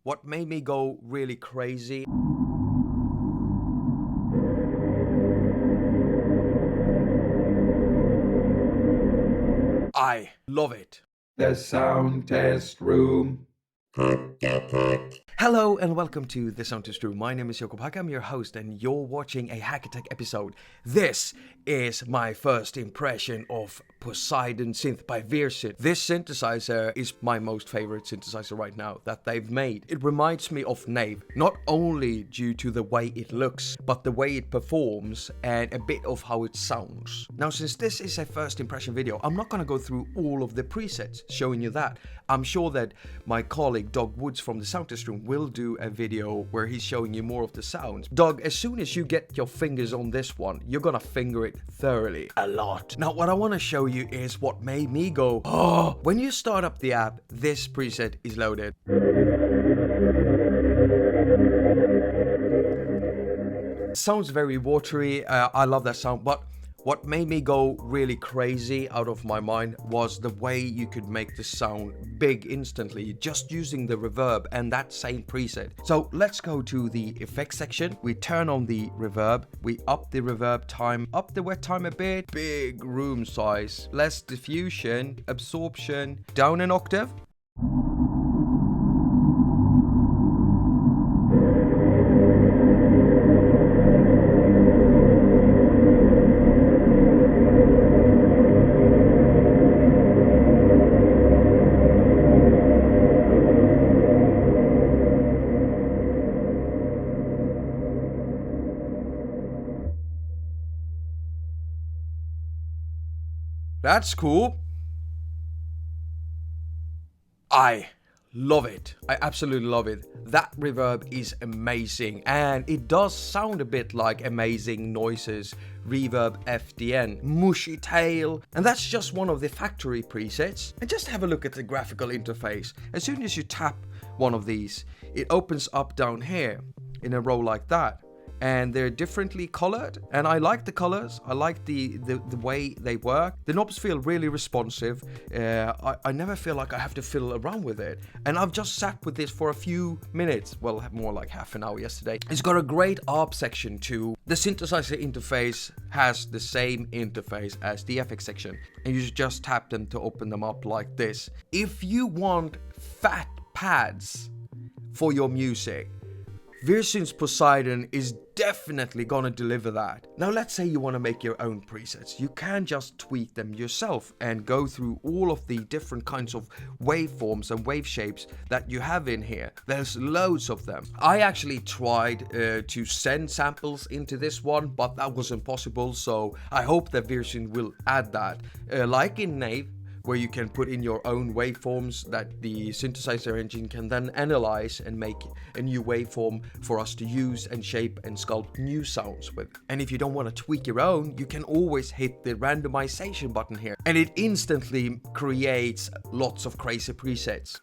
What made me go really crazy? I love it. The sound test room. Hello and welcome to The Sound Test Room. My name is Jakob. I'm your host and you're watching a haQ episode. This is my first impression of Poseidon Synth by VirSyn. This synthesizer is my most favorite synthesizer right now that they've made. It reminds me of Nave, not only due to the way it looks, but the way it performs and a bit of how it sounds. Now, since this is a first impression video, I'm not gonna go through all of the presets showing you that. I'm sure that my colleague Doug Woods from The Sound Test Room will do a video where he's showing you more of the sounds. Doug, as soon as you get your fingers on this one, you're gonna finger it thoroughly. A lot. Now, what I wanna show you is what made me go, oh! When you start up the app, this preset is loaded. Sounds very watery. I love that sound, but what made me go really crazy out of my mind was the way you could make the sound big instantly just using the reverb and that same preset. So let's go to the effects section. We turn on the reverb, we up the reverb time, up the wet time a bit, big room size, less diffusion, absorption, down an octave. That's cool. I love it. I absolutely love it. That reverb is amazing, and it does sound a bit like Amazing Noises, Reverb FDN, Mushy Tail, and that's just one of the factory presets. And just have a look at the graphical interface. As soon as you tap one of these, it opens up down here in a row like that. And they're differently colored, and I like the colors. I like the way they work. The knobs feel really responsive. I never feel like I have to fiddle around with it. And I've just sat with this for a few minutes, well, more like half an hour yesterday. It's got a great ARP section too. The synthesizer interface has the same interface as the FX section, and you just tap them to open them up like this. If you want fat pads for your music, VirSyn's Poseidon is definitely gonna deliver that. Now let's say you want to make your own presets. You can just tweak them yourself and go through all of the different kinds of waveforms and wave shapes that you have in here. There's loads of them. I actually tried to send samples into this one, but that wasn't possible, so I hope that VirSyn will add that. Like in Nave, where you can put in your own waveforms that the synthesizer engine can then analyze and make a new waveform for us to use and shape and sculpt new sounds with. And if you don't want to tweak your own, you can always hit the randomization button here, and it instantly creates lots of crazy presets.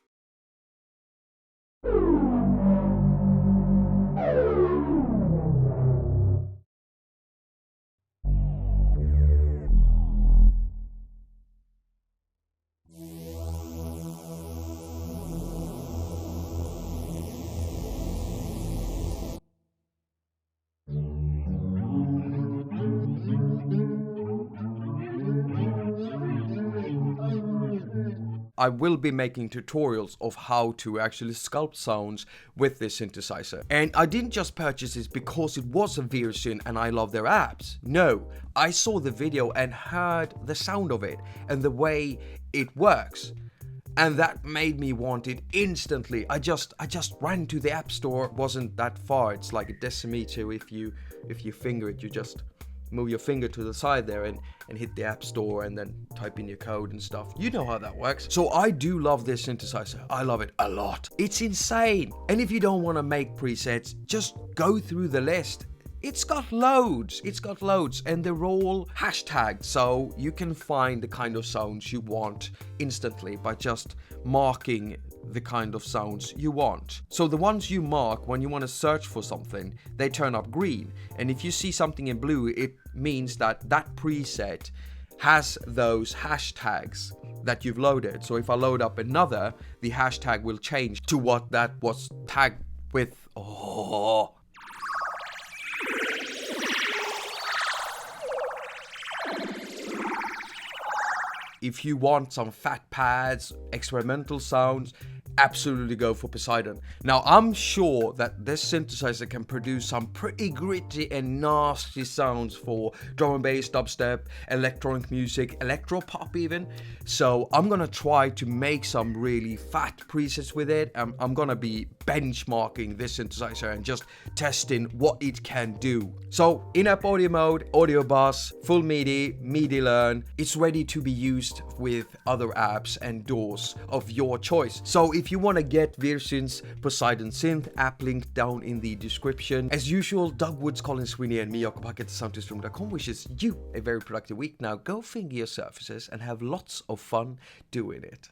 I will be making tutorials of how to actually sculpt sounds with this synthesizer. And I didn't just purchase this because it was a VirSyn and I love their apps. No, I saw the video and heard the sound of it and the way it works. And that made me want it instantly. I just ran to the app store. It wasn't that far. It's like a decimeter. If you finger it, you just move your finger to the side there and hit the app store and then type in your code and stuff. You know how that works. So I do love this synthesizer. I love it a lot. It's insane. And if you don't want to make presets, just go through the list. It's got loads, and they're all hashtagged, so you can find the kind of sounds you want instantly by just marking the kind of sounds you want. So the ones you mark when you want to search for something, they turn up green, and if you see something in blue, it means that that preset has those hashtags. that you've loaded. So if I load up another, the hashtag will change to what that was tagged with. Oh. If you want some fat pads, experimental sounds, absolutely go for Poseidon. Now, I'm sure that this synthesizer can produce some pretty gritty and nasty sounds for drum and bass, dubstep, electronic music, electro pop even. So I'm gonna try to make some really fat presets with it. I'm gonna be benchmarking this synthesizer and just testing what it can do. So in-app audio mode, audio bus, full MIDI, MIDI learn, it's ready to be used with other apps and DAWs of your choice. So if you want to get VirSyn's Poseidon Synth, app link down in the description. As usual, Doug Woods, Colin Sweeney and me, Jakob, at soundtestroom.com wishes you a very productive week. Now go finger your surfaces and have lots of fun doing it.